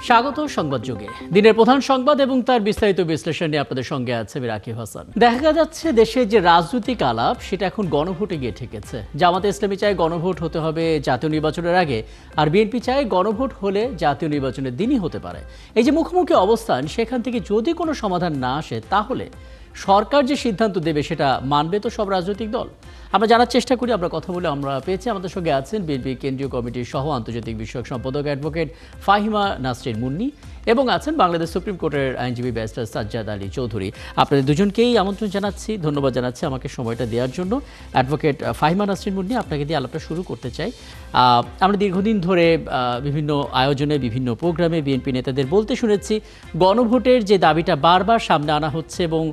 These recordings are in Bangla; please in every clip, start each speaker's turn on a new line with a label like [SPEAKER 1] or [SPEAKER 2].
[SPEAKER 1] স্বাগত সংবাদ যুগে। দিনের প্রধান সংবাদ এবং তার বিস্তারিত বিশ্লেষণ নিয়ে আপনাদের সঙ্গে আছে আমি রাকিব হাসান। দেখা যাচ্ছে দেশের যে রাজনৈতিক আলাপ সেটা এখন গণভোটে গিয়ে ঠেকেছে। জামাতে ইসলামী চায় গণভোট হতে হবে জাতীয় নির্বাচনের আগে, আর বিএনপি চায় গণভোট হলে জাতীয় নির্বাচনের দিনই হতে পারে। এই যে মুখোমুখি অবস্থান, সেখান থেকে যদি কোনো সমাধান না আসে তাহলে সরকার যে সিদ্ধান্ত দেবে সেটা মানবে তো সব রাজনৈতিক দল? আমরা জানার চেষ্টা করি। আমরা কথা বলে আমরা পেয়েছি, আমাদের সঙ্গে আছেন বিএনপি কেন্দ্রীয় কমিটির সহ আন্তর্জাতিক বিষয়ক সম্পাদক অ্যাডভোকেট ফাহিমা নাসরিন মুন্নি এবং আছেন বাংলাদেশ সুপ্রিম কোর্টের আইনজীবী ব্যারিস্টার সাজ্জাদ আলী চৌধুরী। আপনাদের দুজনকেই আমন্ত্রণ জানাচ্ছি, ধন্যবাদ জানাচ্ছি আমাকে সময়টা দেওয়ার জন্য। অ্যাডভোকেট ফাহিমা নাসরিন মুন্নি, আপনাকে দিয়ে আলাপটা শুরু করতে চাই। আমরা দীর্ঘদিন ধরে বিভিন্ন আয়োজনে বিভিন্ন প্রোগ্রামে বিএনপি নেতাদের বলতে শুনেছি গণভোটের যে দাবিটা বারবার সামনে আনা হচ্ছে এবং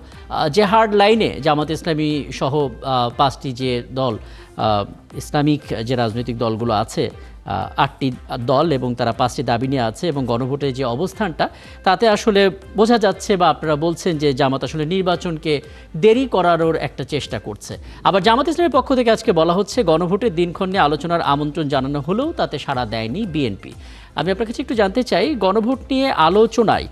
[SPEAKER 1] যে হার্ড লাইনে জামাত ইসলামী সহ পাঁচটি যে দল, ইসলামিক যে রাজনৈতিক দলগুলো আছে, 8টি দল এবং তারা 5টি দাবি নিয়ে আছে এবং গণভোটের যে অবস্থানটা তাতে আসলে বোঝা যাচ্ছে বা আপনারা বলছেন যে জামাত আসলে নির্বাচনকে দেরি করারও একটা চেষ্টা করছে। আবার জামাত ইসলামের পক্ষ থেকে আজকে বলা হচ্ছে গণভোটের দিনক্ষণ নিয়ে আলোচনার আমন্ত্রণ জানানো হলেও তাতে সাড়া দেয়নি বিএনপি। আমি আপনার কাছে একটু জানতে চাই, গণভোট নিয়ে আলোচনায়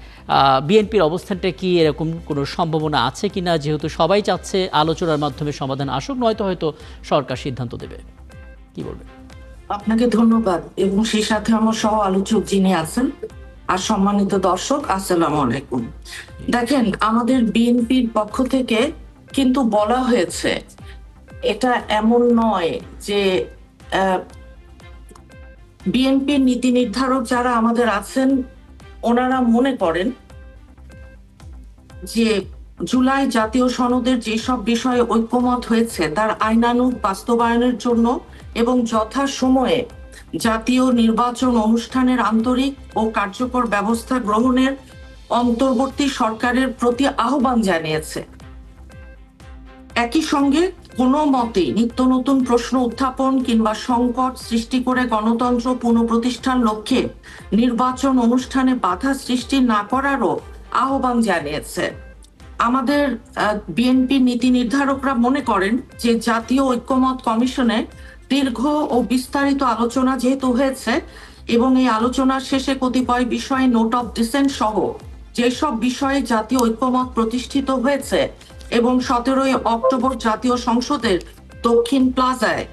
[SPEAKER 1] বিএনপির অবস্থানটা কি, এরকম কোনো সম্ভাবনা আছে কিনা, যেহেতু সবাই চাচ্ছে আলোচনার মাধ্যমে সমাধান আসুক, নয়তো হয়তো সরকার সিদ্ধান্ত দেবে, কি বলবেন?
[SPEAKER 2] আপনাকে ধন্যবাদ এবং সেই সাথে আমার সহ আলোচক যিনি আছেন আর সম্মানিত দর্শক, আসসালামু আলাইকুম। দেখেন, আমাদের বিএনপির পক্ষ থেকে কিন্তু বলা হয়েছে, এটা এমন নয় যে বিএনপির নীতি নির্ধারক যারা আমাদের আছেন ওনারা মনে করেন যে জুলাই জাতীয় সনদের যেসব বিষয়ে ঐক্যমত হয়েছে তার আইনানুগ বাস্তবায়নের জন্য এবং যথাসময়ে জাতীয় নির্বাচন অনুষ্ঠানের আন্তরিক ও কার্যকর ব্যবস্থা গ্রহণের অন্তর্বর্তী সরকারের প্রতি আহ্বান জানিয়েছে। একই সঙ্গে কোনো মতেই নিত্য নতুন প্রশ্ন উত্থাপন কিংবা সংকট সৃষ্টি করে গণতন্ত্র পুনঃপ্রতিষ্ঠার লক্ষ্যে নির্বাচন অনুষ্ঠানে বাধা সৃষ্টি না করারও আহ্বান জানিয়েছে। আমাদের বিএনপি নীতি নির্ধারকরা মনে করেন যে জাতীয় ঐক্যমত কমিশনে দীর্ঘ ও বিস্তারিত আলোচনা যেহেতু হয়েছে এবং এই আলোচনার শেষে কতিপয় বিষয়ে নোট অফ ডিসেন্ট সহ যেসব বিষয়ে জাতীয় ঐক্যমত প্রতিষ্ঠিত হয়েছে এবং 17ই অক্টোবর জাতীয় সংসদের দক্ষিণ প্লাজায়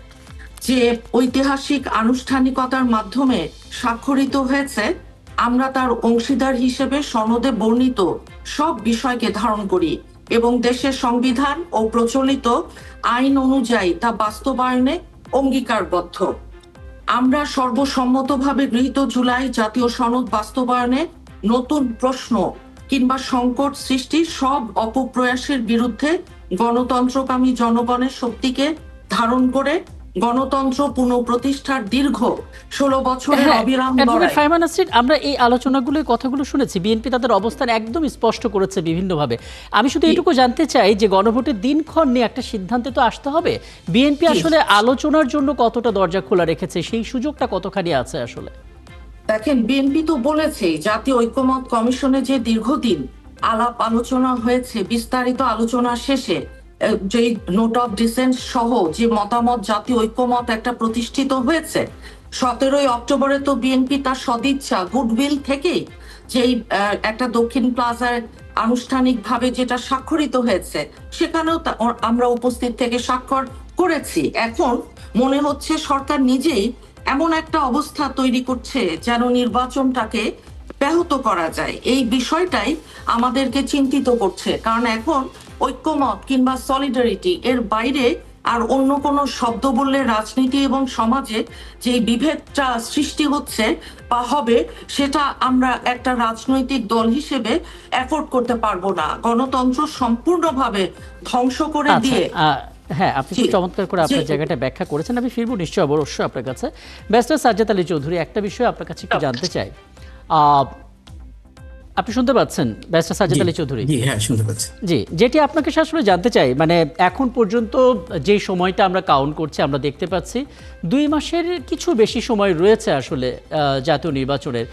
[SPEAKER 2] যে ঐতিহাসিক আনুষ্ঠানিকতার মাধ্যমে স্বাক্ষরিত হয়েছে, আমরা তার অংশীদার হিসেবে সনদে বর্ণিত সব বিষয়কে ধারণ করি এবং দেশের সংবিধান ও প্রচলিত আইন অনুযায়ী তা বাস্তবায়নে অঙ্গীকারবদ্ধ। আমরা সর্বসম্মতভাবে গৃহীত জুলাই জাতীয় সনদ বাস্তবায়নে নতুন প্রশ্ন কিংবা সংকট সৃষ্টির সব অপপ্রয়াসের বিরুদ্ধে গণতন্ত্রকামী জনগণের শক্তিকে ধারণ করে গণতন্ত্র পুনঃপ্রতিষ্ঠার দীর্ঘ 16 বছরের অবিরাম লড়াই।
[SPEAKER 1] ফাহিমা নাসরিন, আমরা এই আলোচনাগুলো কথাগুলো শুনেছি, বিএনপি তাদের অবস্থান একদম স্পষ্ট করেছে বিভিন্নভাবে। আমি শুধু এটুকু জানতে চাই যে গণভোটের দিনক্ষণ নিয়ে একটা সিদ্ধান্তে তো আসতে হবে। বিএনপি আসলে আলোচনার জন্য কতটা দরজা খোলা রেখেছে, সেই সুযোগটা কতখানি আছে আসলে?
[SPEAKER 2] দেখেন, বিএনপি তো বলেছে জাতীয় ঐক্যমত কমিশনে যে দীর্ঘদিন আলাপ আলোচনা হয়েছে, বিস্তারিত আলোচনা শেষে যে নোট অফ ডিসেন্ট সহ যে মতামত জাতীয় ঐক্যমত একটা প্রতিষ্ঠিত হয়েছে, 17ই অক্টোবরে তো বিএনপি তার সদিচ্ছা গুডউইল থেকেই যেই একটা দক্ষিণ প্লাজায় আনুষ্ঠানিকভাবে যেটা স্বাক্ষরিত হয়েছে সেখানেও আমরা উপস্থিত থেকে স্বাক্ষর করেছি। এখন মনে হচ্ছে সরকার নিজেই এমন একটা অবস্থা তৈরি করছে যেন নির্বাচনটাকে ব্যাহত করা যায়। এই বিষয়টাই আমাদেরকে চিন্তিত করছে, কারণ এখন ঐক্যমত কিংবা সলিডারিটি এর বাইরে আর অন্য কোনো শব্দ বললে রাজনীতি এবং সমাজে যে বিভেদটা সৃষ্টি হচ্ছে বা হবে সেটা আমরা একটা রাজনৈতিক দল হিসেবে এফোর্ড করতে পারবো না। গণতন্ত্র সম্পূর্ণভাবে ধ্বংস করে দিয়ে।
[SPEAKER 1] হ্যাঁ, আপনি খুব চমৎকার করে আপনার জায়গাটা ব্যাখ্যা করেছেন। আমি ফিরবো নিশ্চয়ই অবশ্যই আপনার কাছে। ব্যারিস্টার সাজ্জাদ আলী চৌধুরী, একটা বিষয় আপনার কাছে একটু জানতে চাই। আপনি শুনতে পাচ্ছেন ব্যারিস্টার সাজ্জাদ আলী চৌধুরী?
[SPEAKER 3] জি, হ্যাঁ শুনতে পাচ্ছি।
[SPEAKER 1] জি, যেটি আপনাকে আসলে জানতে চাই, মানে এখন পর্যন্ত যে সময়টা আমরা কাউন্ট করছি, আমরা দেখতে পাচ্ছি 2 মাসের কিছু বেশি সময় রয়েছে আসলে জাতীয় নির্বাচনের।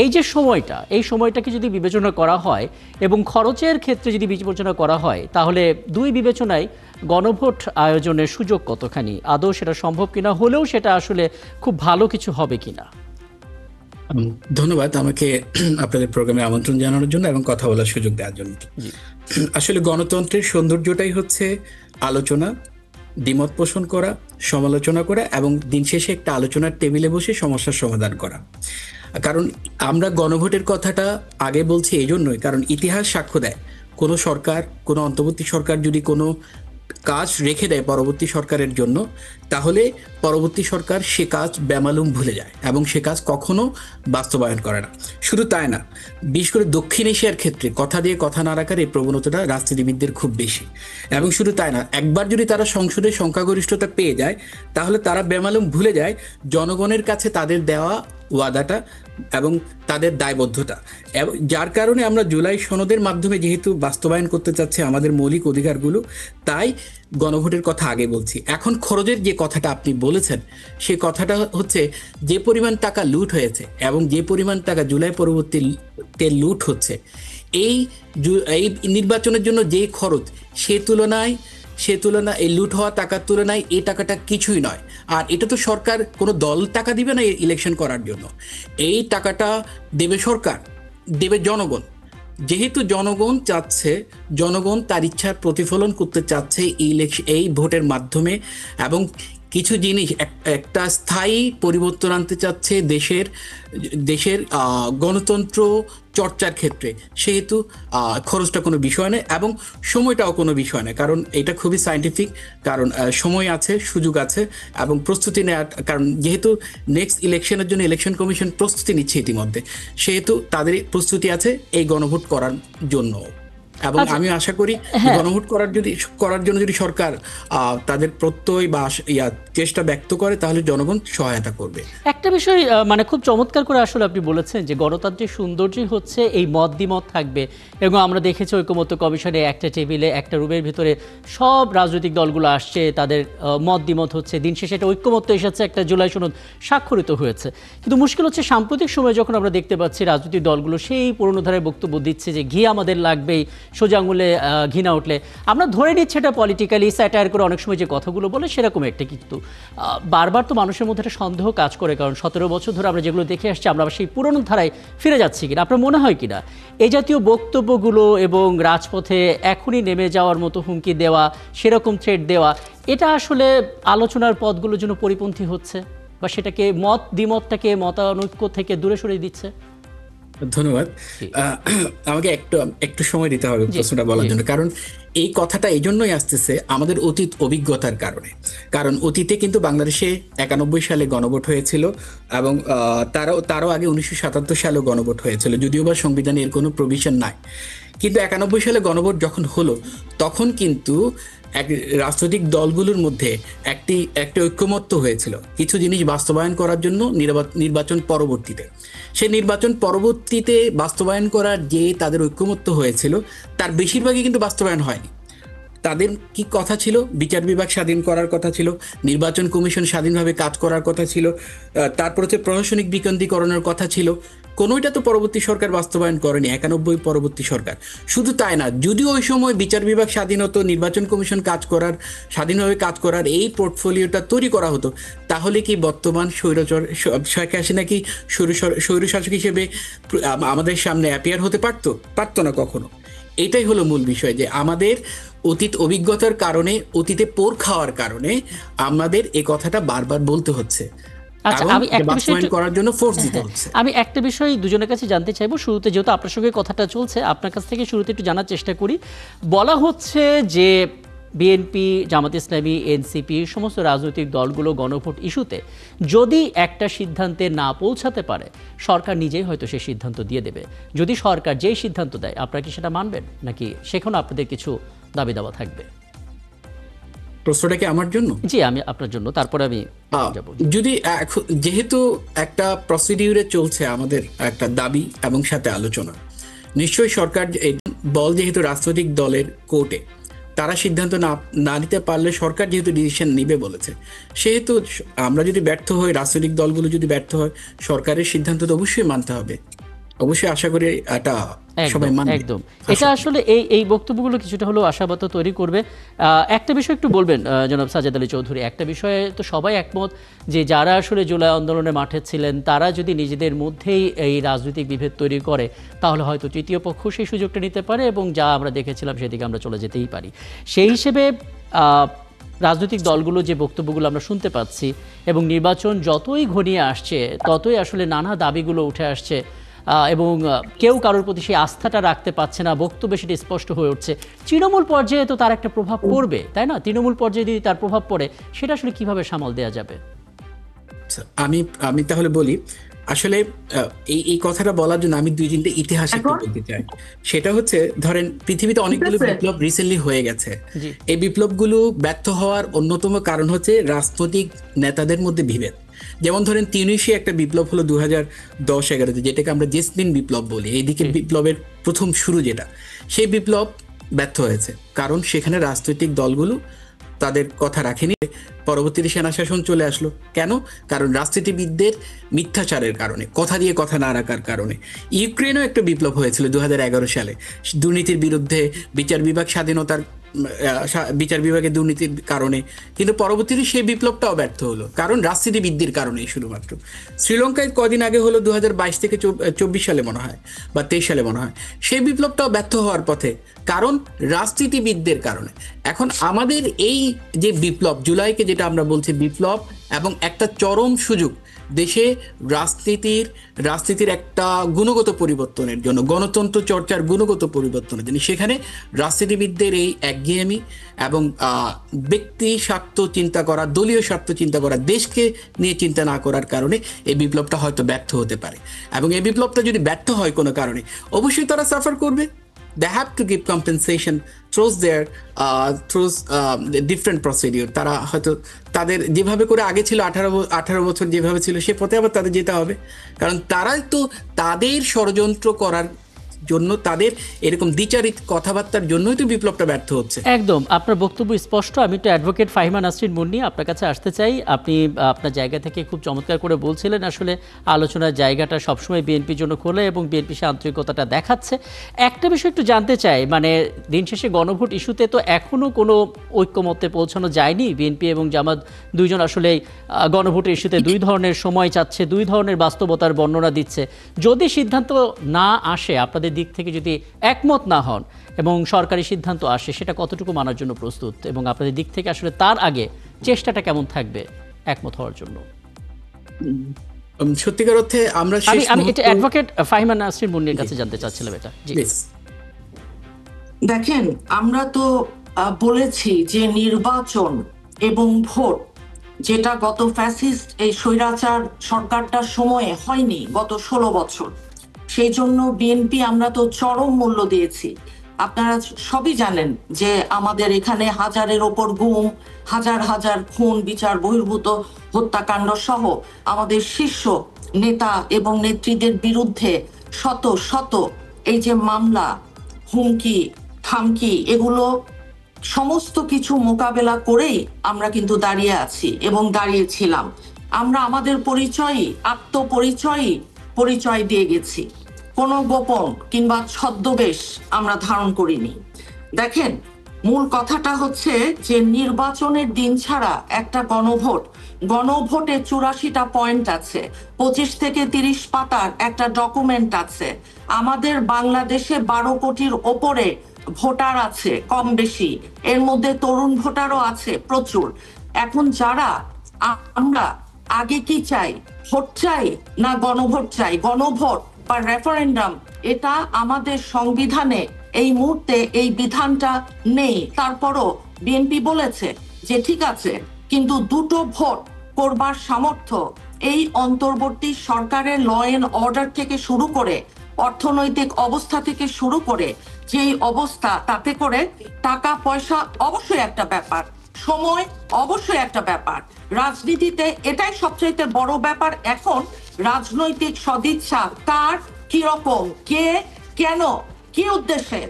[SPEAKER 1] এই যে সময়টা, এই সময়টাকে যদি বিবেচনা করা হয় এবং খরচের ক্ষেত্রে যদি বিবেচনা করা হয়, তাহলে দুই বিবেচনায় গণভোট আয়োজনের সুযোগ কতখানি, আদৌ সেটা সম্ভব কিনা, হলেও সেটা আসলে খুব ভালো কিছু হবে কিনা?
[SPEAKER 3] উম, ধন্যবাদ আমাকে আপনাদের প্রোগ্রামে আমন্ত্রণ জানানোর জন্য এবং কথা বলার সুযোগ দেওয়ার জন্য।
[SPEAKER 1] জি।
[SPEAKER 3] আসলে গণতন্ত্রের সৌন্দর্যটাই হচ্ছে আলোচনা, দ্বিমত পোষণ করা, সমালোচনা করা এবং দিন শেষে একটা আলোচনার টেবিলে বসে সমস্যার সমাধান করা। কারণ আমরা গণভোটের কথাটা আগে বলছি এই জন্যই, কারণ ইতিহাস সাক্ষ্য দেয় কোনো সরকার, কোনো অন্তর্বর্তী সরকার যদি কোনো কাজ রেখে দেয় পরবর্তী সরকারের জন্য, তাহলে পরবর্তী সরকার সে কাজ বেমালুম ভুলে যায় এবং সে কাজ কখনো বাস্তবায়ন করে না। শুধু তাই না, বিশেষ করে দক্ষিণ এশিয়ার ক্ষেত্রে কথা দিয়ে কথা না রাখার এই প্রবণতাটা রাজনীতিবিদদের খুব বেশি। এবং শুধু তাই না, একবার যদি তারা সংসদে সংখ্যাগরিষ্ঠতা পেয়ে যায়, তাহলে তারা বেমালুম ভুলে যায় জনগণের কাছে তাদের দেওয়া ওয়াদাটা এবং তাদের দায়বদ্ধতা। এবং যার কারণে আমরা জুলাই সনদের মাধ্যমে যেহেতু বাস্তবায়ন করতে চাচ্ছি আমাদের মৌলিক অধিকারগুলো, তাই গণভোটের কথা আগে বলছি। এখন খরচের যে কথাটা আপনি বলেছেন, সে কথাটা হচ্ছে যে পরিমাণ টাকা লুট হয়েছে এবং যে পরিমাণ টাকা জুলাই পরবর্তীতে লুট হচ্ছে, এই এই নির্বাচনের জন্য যে খরচ, সে তুলনা এই লুট হওয়া টাকার তুলনায় এই টাকাটা কিছুই নয়। আর এটা তো সরকার কোনো দল টাকা দিবে না ইলেকশন করার জন্য, এই টাকাটা দেবে সরকার, দেবে জনগণ। যেহেতু জনগণ চাচ্ছে, জনগণ তার ইচ্ছার প্রতিফলন করতে চাচ্ছে এই ভোটের মাধ্যমে এবং কিছু জিনিস একটা স্থায়ী পরিবর্তন আনতে চাচ্ছে দেশের দেশের গণতন্ত্র চর্চার ক্ষেত্রে, সেহেতু খরচটা কোনো বিষয় নয় এবং সময়টাও কোনো বিষয় নয়। কারণ এটা খুবই সায়েন্টিফিক, কারণ সময় আছে, সুযোগ আছে এবং প্রস্তুতি নেওয়ার, কারণ যেহেতু নেক্সট ইলেকশনের জন্য ইলেকশন কমিশন প্রস্তুতি নিচ্ছে ইতিমধ্যে, সেহেতু তাদের প্রস্তুতি আছে এই গণভোট করার জন্য। এবং আমি আশা করি গণভোট করার জন্য যদি সরকার তাদের প্রত্যয় বা চেষ্টা ব্যক্ত করে, তাহলে জনগণ সহায়তা করবে।
[SPEAKER 1] একটা বিষয় মানে খুব চমৎকার করে আসলে আপনি বলেছেন যে গণতান্ত্রিক সৌন্দর্যই হচ্ছে এই মত দ্বিমত থাকবে। এবং আমরা দেখেছি ঐকমত্য কমিশনে একটা টেবিলে একটা রুমের ভিতরে সব রাজনৈতিক দলগুলো আসছে, তাদের মত দ্বিমত হচ্ছে, দিন শেষে একটা ঐকমত্য এসেছে, একটা জুলাই সনদ স্বাক্ষরিত হয়েছে। কিন্তু মুশকিল হচ্ছে সাম্প্রতিক সময়ে যখন আমরা দেখতে পাচ্ছি রাজনৈতিক দলগুলো সেই পুরনো ধারায় বক্তব্য দিচ্ছে যে ঘি আমাদের লাগবেই, সোজা আঙুলে ঘি না উঠলে। আমরা ধরে নিচ্ছি এটা পলিটিক্যালি স্যাটায়ার করে অনেক সময় যে কথাগুলো বলে সেরকম একটা, কিন্তু বারবার তো মানুষের মধ্যে একটা সন্দেহ কাজ করে, কারণ 17 বছর ধরে আমরা যেগুলো দেখে আসছি আমরা সেই পুরনো ধারায় ফিরে যাচ্ছি কিনা। আপনার মনে হয় কিনা এই জাতীয় বক্তব্যগুলো এবং রাজপথে এখনই নেমে যাওয়ার মতো হুমকি দেওয়া, সেরকম থ্রেট দেওয়া, এটা আসলে আলোচনার পথগুলোর জন্য পরিপন্থী হচ্ছে, বা সেটাকে দ্বিমতটাকে মতানৈক্য থেকে দূরে সরিয়ে দিচ্ছে?
[SPEAKER 3] ধন্যবাদ। আমাকে একটু সময় দিতে হবে প্রশ্নটা বলার জন্য, কারণ এই কথাটা এই জন্যই আসতেছে আমাদের অতীত অভিজ্ঞতার কারণে। কারণ অতীতে কিন্তু বাংলাদেশে 91 সালে গণভোট হয়েছিল এবং তারও আগে 1977 সালেও গণভোট হয়েছিল, যদিও বা সংবিধানে এর কোনো প্রভিশন নাই। কিন্তু 91 সালে গণভোট যখন হলো, তখন কিন্তু রাজনৈতিক দলগুলোর মধ্যে একটি ঐক্যমত্য হয়েছিল কিছু জিনিস বাস্তবায়ন করার জন্য নির্বাচন পরবর্তীতে। সেই নির্বাচন পরবর্তীতে বাস্তবায়ন করার যে তাদের ঐক্যমত্য হয়েছিল, তার বেশিরভাগই কিন্তু বাস্তবায়ন হয়নি। তাদের কি কথা ছিল? বিচার বিভাগ স্বাধীন করার কথা ছিল, নির্বাচন কমিশন স্বাধীনভাবে কাজ করার কথা ছিল, তারপর হচ্ছে প্রশাসনিক বিকেন্দ্রীকরণের কথা ছিল। কোনোটা তো পরবর্তী সরকার বাস্তবায়ন করেনি, 91 পরবর্তী সরকার। শুধু তাই না, যদিও ওই সময় বিচার বিভাগ স্বাধীন হতো, নির্বাচন কমিশন স্বাধীনভাবে কাজ করার এই পোর্টফোলিওটা তৈরি করা হতো, তাহলে কি বর্তমান শেখ হাসিনা কি স্বৈরশাসক হিসেবে আমাদের সামনে অ্যাপিয়ার হতে পারতো না কখনো। এটাই হলো মূল বিষয়, যে আমাদের অতীত অভিজ্ঞতার কারণে, অতীতে পোর খাওয়ার কারণে আমাদের এই কথাটা বারবার বলতে হচ্ছে।
[SPEAKER 1] আমি একটা বিষয় দুজনের কাছে জানতে চাইবো শুরুতে, যেহেতু আপনার সঙ্গে কথাটা চলছে, আপনার কাছ থেকে শুরুতে একটু জানার চেষ্টা করি। বলা হচ্ছে যে বিএনপি, জামাত ইসলামী, এনসিপি সমস্ত রাজনৈতিক দলগুলো গণভোট ইস্যুতে যদি একটা সিদ্ধান্তে না পৌঁছাতে পারে, সরকার নিজেই হয়তো সেই সিদ্ধান্ত দিয়ে দেবে। যদি সরকার যেই সিদ্ধান্ত দেয়, আপনারা কি সেটা মানবেন, নাকি সেখানে আপনাদের কিছু দাবি দাওয়া থাকবে?
[SPEAKER 3] প্রশ্নটা কি আমার জন্য?
[SPEAKER 1] জি, আমি আপনার জন্য, তারপরে আমি যাব।
[SPEAKER 3] যদি যেহেতু একটা প্রসিডিউরে চলছে আমাদের একটা দাবি এবং সাথে আলোচনা, নিশ্চয়ই সরকার বল যেহেতু রাজনৈতিক দলের কোর্টে, তারা সিদ্ধান্ত না নিতে পারলে সরকার যেহেতু ডিসিশন নিবে বলেছে, সেহেতু আমরা যদি ব্যর্থ হই, রাজনৈতিক দলগুলো যদি ব্যর্থ হয়, সরকারের সিদ্ধান্ত তো অবশ্যই মানতে হবে। অবশ্যই আশা করি এটা সবাই
[SPEAKER 1] একদম
[SPEAKER 3] মানবে।
[SPEAKER 1] একদম এটা আসলে এই বক্তব্যগুলো কিছুটা হলেও আশাবাদ তৈরি করবে। একটা বিষয় একটু বলবেন জনাব সাজেদ আলী চৌধুরী, একটা বিষয়ে তো সবাই একমত যে যারা আসলে জুলাই আন্দোলনে মাঠে ছিলেন তারা যদি নিজেদের মধ্যেই এই রাজনৈতিক বিভেদ তৈরি করে তাহলে হয়তো তৃতীয় পক্ষ সেই সুযোগটা নিতে পারে এবং যা আমরা দেখেছিলাম সেদিকে আমরা চলে যেতেই পারি। সেই হিসেবে রাজনৈতিক দলগুলো যে বক্তব্যগুলো আমরা শুনতে পাচ্ছি এবং নির্বাচন যতই ঘনিয়ে আসছে ততই আসলে নানা দাবিগুলো উঠে আসছে এবং কেউ কারোর প্রতি সেই আস্থাটা রাখতে পারছে না, বক্তব্যে সেটা স্পষ্ট হয়ে উঠছে। তৃণমূল পর্যায়ে তো তার একটা প্রভাব পড়বে, তাই না? তৃণমূল পর্যায়ে যদি তার প্রভাব পড়ে সেটা আসলে কিভাবে সামাল দেওয়া যাবে?
[SPEAKER 3] আচ্ছা, আমি আমি তাহলে বলি আসলে এই কথাটা বলার জন্য আমি 2-3টা ইতিহাস একটু বলতে চাই। সেটা হচ্ছে ধরেন পৃথিবীতে অনেকগুলো বিপ্লব রিসেন্টলি হয়ে গেছে।
[SPEAKER 1] জি।
[SPEAKER 3] এই বিপ্লবগুলো ব্যর্থ হওয়ার অন্যতম কারণ হচ্ছে রাজনৈতিক নেতাদের মধ্যে বিভেদ। যেমন ধরেন তিউনিসিয়া একটা বিপ্লব হলো 2010-11-তে, যেটাকে আমরা জেসমিন বিপ্লব বলি। এইদিকে বিপ্লবের প্রথম শুরু যেটা, সেই বিপ্লব ব্যর্থ হয়েছে কারণ সেখানে রাজনৈতিক দলগুলো তাদের কথা রাখেনি। পরবর্তীতে সেনা শাসন চলে আসলো। কেন? কারণ রাজনীতিবিদদের মিথ্যাচারের কারণে, কথা দিয়ে কথা না রাখার কারণে। ইউক্রেনও একটা বিপ্লব হয়েছিল 2011 সালে, দুর্নীতির বিরুদ্ধে, বিচার বিভাগ স্বাধীনতার বিচার বিভাগের দুর্নীতির কারণে। কিন্তু পরবর্তীতে সেই বিপ্লবটাও ব্যর্থ হলো কারণ রাজনীতিবিদদের কারণেই শুধুমাত্র। শ্রীলঙ্কায় কদিন আগে হলো 2022 থেকে 24 সালে মনে হয় বা 23 সালে মনে হয়, সেই বিপ্লবটাও ব্যর্থ হওয়ার পথে কারণ রাজনীতিবিদদের কারণে। এখন আমাদের এই যে বিপ্লব, জুলাইকে যেটা আমরা বলছি বিপ্লব, এবং একটা চরম সুযোগ দেশে রাজনীতির একটা গুণগত পরিবর্তনের জন্য, গণতন্ত্র চর্চার গুণগত পরিবর্তনের জন্য। সেখানে রাজনীতিবিদদের এই একঘেয়েমি এবং ব্যক্তি স্বার্থ চিন্তা করা, দলীয় স্বার্থ চিন্তা করা, দেশকে নিয়ে চিন্তা না করার কারণে এই বিপ্লবটা হয়তো ব্যর্থ হতে পারে। এবং এই বিপ্লবটা যদি ব্যর্থ হয় কোনো কারণে, অবশ্যই তারা সাফার করবে। They have to give compensation through different procedure. তারা হয়তো তাদের যেভাবে করে আগে ছিল 18 বছর যেভাবে ছিল সে পথে আবার তাদের যেতে হবে, কারণ তারাই তো তাদের ষড়যন্ত্র করার জন্য, তাদের এরকম দ্বিচারিত কথাবার্তার জন্যই তো বিপ্লবটা ব্যর্থ হচ্ছে।
[SPEAKER 1] একদম আপনার বক্তব্য স্পষ্ট। আমি তো অ্যাডভোকেট ফাহিমা নাসরিন মুন্নি আপনার কাছে আসতে চাই। আপনি আপনার জায়গা থেকে খুব চমৎকার করে বলছিলেন আসলে আলোচনার জায়গাটা সবসময় বিএনপির জন্য খোলা এবং বিএনপি সে আন্তরিকতাটা দেখাচ্ছে। একটা বিষয় একটু জানতে চাই, মানে দিন শেষে গণভোট ইস্যুতে তো এখনও কোনো ঐক্যমত্যে পৌঁছানো যায়নি। বিএনপি এবং জামাত দুইজন আসলে গণভোটের ইস্যুতে দুই ধরনের সময় চাচ্ছে, দুই ধরনের বাস্তবতার বর্ণনা দিচ্ছে। যদি সিদ্ধান্ত না আসে, আপনাদের দিক থেকে যদি একমত না হন এবং সরকারি সিদ্ধান্ত আসে, সেটা কতটুকু মানার জন্য প্রস্তুত এবং আপনাদের দিক থেকে আসলে তার আগে চেষ্টাটা কেমন থাকবে একমত হওয়ার জন্য?
[SPEAKER 3] সত্যিকার অর্থে আমরা
[SPEAKER 1] আমি এটা অ্যাডভোকেট ফাহিমা নাসরিন মুন্নির কাছে জানতে চাচ্ছিলাম এটা। জি,
[SPEAKER 2] দেখেন, আমরা তো বলেছি যে নির্বাচন এবং ভোট যেটা গত ফ্যাসিস্ট এই স্বৈরাচার সরকারটার সময়ে হয়নি গত 16 বছর, সেই জন্য বিএনপি আমরা তো চরম মূল্য দিয়েছি। আপনারা সবই জানেন যে আমাদের এখানে হাজারের ওপর গুম, হাজার হাজার খুন, বিচার বহির্ভূত হত্যাকাণ্ড সহ আমাদের শীর্ষ নেতা এবং নেত্রীদের বিরুদ্ধে শত শত এই যে মামলা, হুমকি থামকি, এগুলো সমস্ত কিছু মোকাবেলা করেই আমরা কিন্তু দাঁড়িয়ে আছি এবং দাঁড়িয়েছিলাম। আমরা আমাদের পরিচয় দিয়ে গেছি, কোনো গোপন কিংবা ছদ্মবেশ আমরা ধারণ করিনি। দেখেন, মূল কথাটা হচ্ছে যে নির্বাচনের দিন ছাড়া একটা গণভোটে 84টা পয়েন্ট আছে, 25 থেকে 30 পাতার একটা ডকুমেন্ট আছে। আমাদের বাংলাদেশে 12 কোটির ওপরে ভোটার আছে কম বেশি, এর মধ্যে তরুণ ভোটারও আছে প্রচুর। এখন আমরা আগে কি চাই, ভোট চাই না গণভোট চাই? গণভোট বা রেফারেন্ডাম, এটা আমাদের সংবিধানে এই মুহূর্তে এই বিধানটা নেই। তারপরও বিএনপি বলেছে যে ঠিক আছে, কিন্তু দুটো ভোট করবার সামর্থ্য এই অন্তর্বর্তী সরকারের ল এন্ড অর্ডার থেকে শুরু করে, অর্থনৈতিক অবস্থা থেকে শুরু করে যেই অবস্থা, তাতে করে টাকা পয়সা অবশ্যই একটা ব্যাপার, সময় অবশ্যই একটা ব্যাপার। রাজনীতিতে এটাই সবচেয়ে বড় ব্যাপার এখন, রাজনৈতিক সদিচ্ছা কার, কিরকম, কে, কেন, কি উদ্দেশ্যে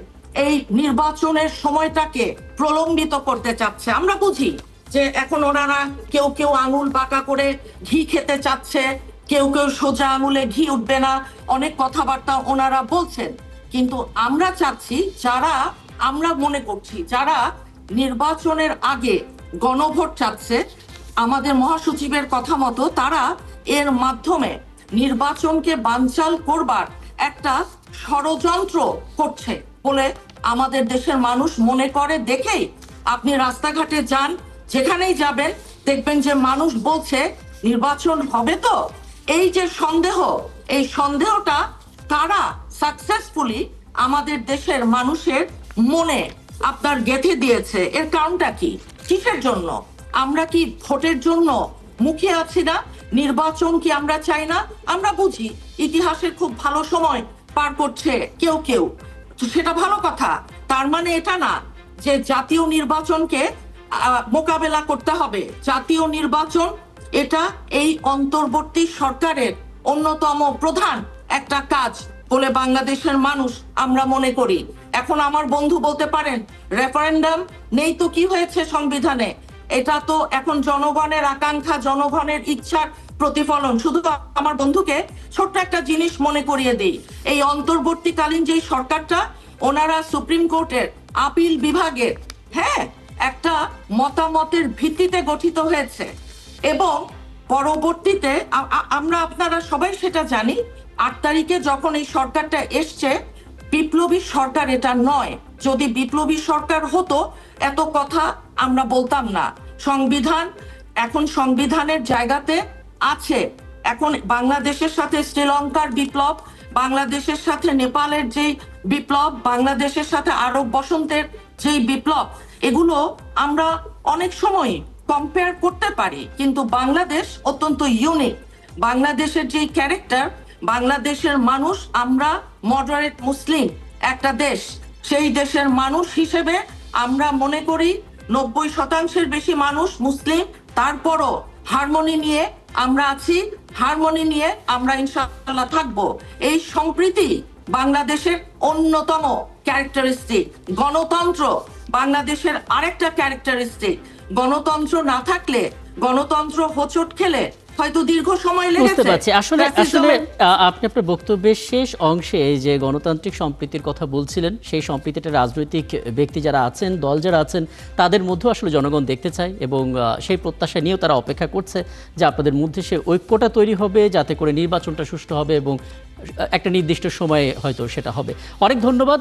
[SPEAKER 2] এই নির্বাচনের সময়টাকে প্রলম্বিত করতে চাচ্ছে। আমরা বুঝি যে এখন ওনারা কেউ আঙুল বাঁকা করে ঘি খেতে চাচ্ছে, কেউ কেউ সোজা আঙুলে ঘি উঠবে না, অনেক কথাবার্তা ওনারা বলছেন। কিন্তু আমরা চাচ্ছি, আমরা মনে করছি যারা নির্বাচনের আগে গণভোট চাচ্ছে, আমাদের মহাসচিবের কথা মতো তারা এর মাধ্যমে নির্বাচনকে বানচাল করবার একটা ষড়যন্ত্র করছে বলে আমাদের দেশের মানুষ মনে করে। দেখেই আপনি রাস্তাঘাটে যান, যেখানেই যাবেন দেখবেন যে মানুষ বলছে নির্বাচন হবে তো। এই যে সন্দেহ, এই সন্দেহটা তারা সাকসেসফুলি আমাদের দেশের মানুষের মনে আপনার গেঁথে দিয়েছে। এর কারণটা কি, কিসের জন্য? আমরা কি ভোটের জন্য মুখে আছি না? নির্বাচন কি আমরা চাই না? আমরা বুঝি ইতিহাসের খুব ভালো সময় পার করছে কেউ কেউ, তো সেটা ভালো কথা। তার মানে এটা না যে জাতীয় নির্বাচনকে মোকাবেলা করতে হবে। জাতীয় নির্বাচন এটা এই অন্তর্বর্তী সরকারের অন্যতম প্রধান একটা কাজ বলে বাংলাদেশের মানুষ আমরা মনে করি। এখন আমার বন্ধু বলতে পারেন রেফারেন্ডাম নেই তো কি হয়েছে সংবিধানে, এটা তো এখন জনগণের আকাঙ্ক্ষা, জনগণের ইচ্ছার প্রতিফলন। শুধু আমার বন্ধুকে ছোট্ট একটা জিনিস মনে করিয়ে দেই, এই অন্তর্বর্তীকালীন যে সরকারটা ওনারা সুপ্রিম কোর্টের আপিল বিভাগের একটা মতামতের ভিত্তিতে গঠিত হয়েছে এবং পরবর্তীতে আপনারা সবাই সেটা জানি, 8 তারিখে যখন এই সরকারটা এসছে, বিপ্লবী সরকার এটা নয়। যদি বিপ্লবী সরকার হতো এত কথা আমরা বলতাম না। সংবিধান এখন সংবিধানের জায়গাতে আছে। এখন বাংলাদেশের সাথে শ্রীলঙ্কার বিপ্লব, বাংলাদেশের সাথে নেপালের যে বিপ্লব, বাংলাদেশের সাথে আরব বসন্তের যে বিপ্লব, এগুলো আমরা অনেক সময় কম্পেয়ার করতে পারি, কিন্তু বাংলাদেশ অত্যন্ত ইউনিক। বাংলাদেশের যে ক্যারেক্টার, বাংলাদেশের মানুষ, আমরা মডারেট মুসলিম একটা দেশ, সেই দেশের মানুষ হিসেবে আমরা মনে করি 90% বেশি মানুষ মুসলিম। তারপরও হারমোনি নিয়ে আমরা আছি, হারমোনি নিয়ে আমরা ইনশাআল্লাহ থাকবো। এই সম্প্রীতি বাংলাদেশের অন্যতম ক্যারেক্টারিস্টিক। গণতন্ত্র বাংলাদেশের আরেকটা ক্যারেক্টারিস্টিক। গণতন্ত্র না থাকলে, গণতন্ত্র হোঁচট খেলে হয়তো দীর্ঘ সময় লেগেছে।
[SPEAKER 1] বুঝতে পারছি। আসলে আপনি আপনার বক্তব্যের শেষ অংশে এই যে গণতান্ত্রিক সম্প্রীতির কথা বলছিলেন, সেই সম্প্রীতিটা রাজনৈতিক ব্যক্তি যারা আছেন, দল যারা আছেন, তাদের মধ্যেও আসলে জনগণ দেখতে চায় এবং সেই প্রত্যাশা নিয়েও তারা অপেক্ষা করছে যে আপনাদের মধ্যে সে ঐক্যটা তৈরি হবে, যাতে করে নির্বাচনটা সুষ্ঠু হবে এবং একটা নির্দিষ্ট সময়ে হয়তো সেটা হবে। অনেক ধন্যবাদ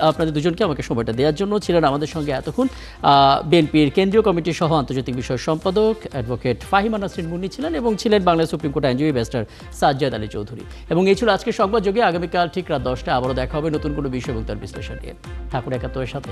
[SPEAKER 1] আপনাদের দুজনকে আমাকে সময়টা দেওয়ার জন্য। ছিলেন আমাদের সঙ্গে এতক্ষণ বিএনপির কেন্দ্রীয় কমিটি সহ আন্তর্জাতিক বিষয় সম্পাদক অ্যাডভোকেট ফাহিমা নাসরিন মুন্নি ছিলেন এবং ছিলেন বাংলাদেশ সুপ্রিম কোর্ট আইনজীবী ব্যারিস্টার সাজ্জাদ আলী চৌধুরী। এবং এই ছিল আজকের সংবাদযোগে। আগামীকাল ঠিক রাত 10টায় আবারও দেখা হবে নতুন কোনো বিষয় এবং তার বিশ্লেষণ নিয়ে। থাকুন একাত্তরের সাথে।